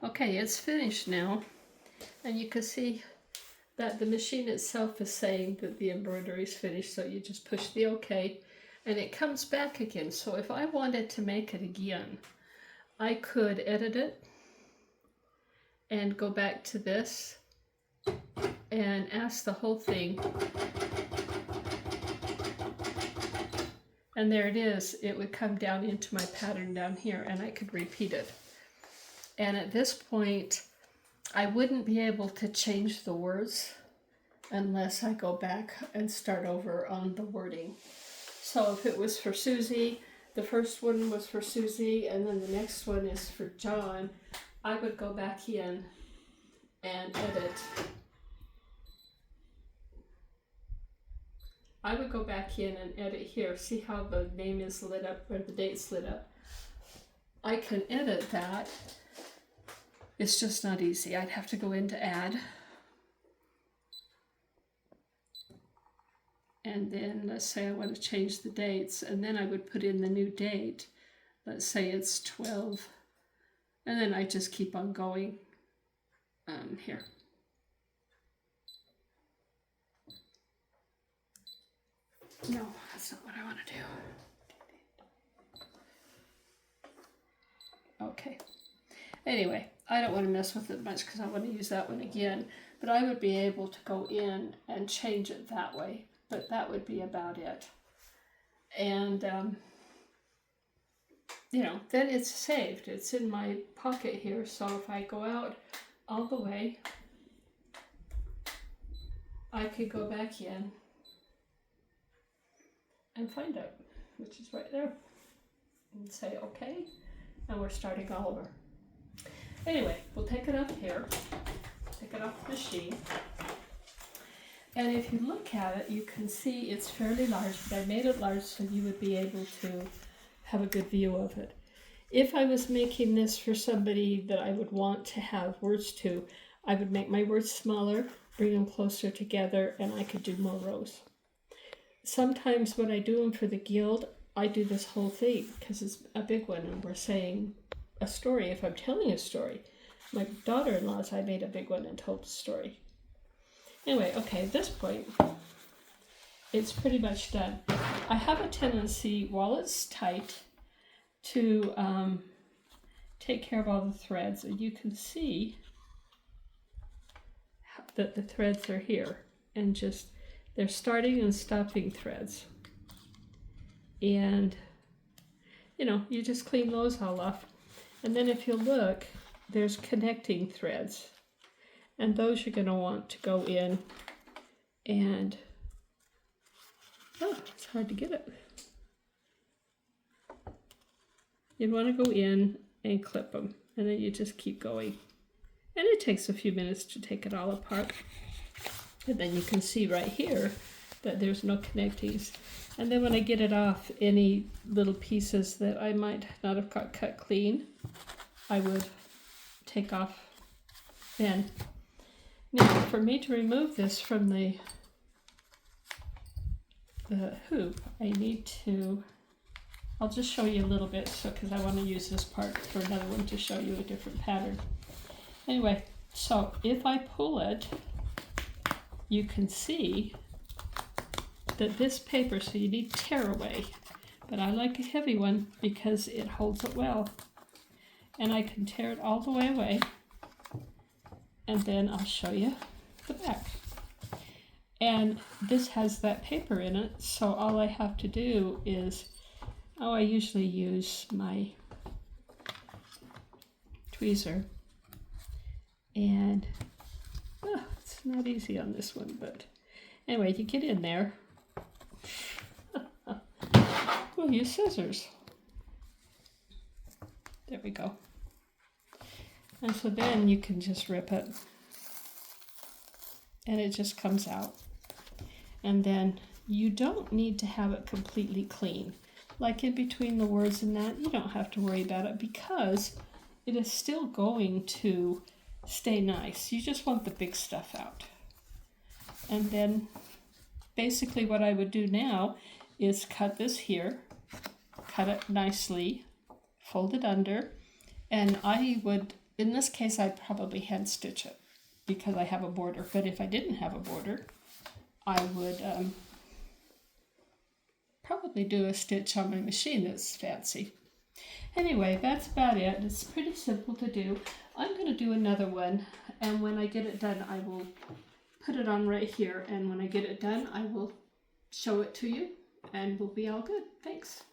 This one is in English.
Okay, it's finished now, and you can see that the machine itself is saying that the embroidery is finished, so you just push the OK, and it comes back again. So if I wanted to make it again, I could edit it and go back to this and ask the whole thing. And there it is. It would come down into my pattern down here, and I could repeat it. And at this point, I wouldn't be able to change the words unless I go back and start over on the wording. So if it was for Susie, the first one was for Susie, and then the next one is for John, I would go back in and edit. I would go back in and edit here. See how the name is lit up, or the date's lit up? I can edit that. It's just not easy. I'd have to go into add. And then let's say I want to change the dates, and then I would put in the new date. Let's say it's 12. And then I just keep on going here. No, that's not what I want to do. Okay. Anyway, I don't want to mess with it much because I want to use that one again. But I would be able to go in and change it that way. But that would be about it. And, you know, then it's saved. It's in my pocket here. So if I go out all the way, I could go back in and find it, which is right there, and say OK, and we're starting all over. Anyway, we'll take it up here, take it off the machine, and if you look at it, you can see it's fairly large, but I made it large so you would be able to have a good view of it. If I was making this for somebody that I would want to have words to, I would make my words smaller, bring them closer together, and I could do more rows. Sometimes when I do them for the guild, I do this whole thing because it's a big one and we're saying a story. If I'm telling a story, my daughter-in-law's, I made a big one and told a story. Anyway, okay, at this point, it's pretty much done. I have a tendency, while it's tight, to take care of all the threads, and you can see that the threads are here, and just they're starting and stopping threads. And, you know, you just clean those all off. And then if you look, there's connecting threads. And those you're going to want to go in and, oh, it's hard to get it. You'd want to go in and clip them. And then you just keep going. And it takes a few minutes to take it all apart. And then you can see right here that there's no connectings. And then when I get it off, any little pieces that I might not have got cut clean, I would take off then. Now, for me to remove this from the hoop, I need to, I'll just show you a little bit, because I want to use this part for another one to show you a different pattern. Anyway, so if I pull it, you can see that this paper, so you need tearaway, but I like a heavy one because it holds it well. And I can tear it all the way away, and then I'll show you the back. And this has that paper in it, so all I have to do is, I usually use my tweezer, and it's not easy on this one, but anyway, you get in there. We'll use scissors. There we go. And so then you can just rip it, and it just comes out. And then you don't need to have it completely clean. Like in between the words and that, you don't have to worry about it because it is still going to stay nice. You just want the big stuff out. And then basically what I would do now is cut this here, cut it nicely, fold it under, and I would in this case, I'd probably hand stitch it because I have a border. But if I didn't have a border, I would probably do a stitch on my machine that's fancy. Anyway, that's about it. It's pretty simple to do. I'm going to do another one, and when I get it done, I will put it on right here, and when I get it done, I will show it to you, and we'll be all good. Thanks.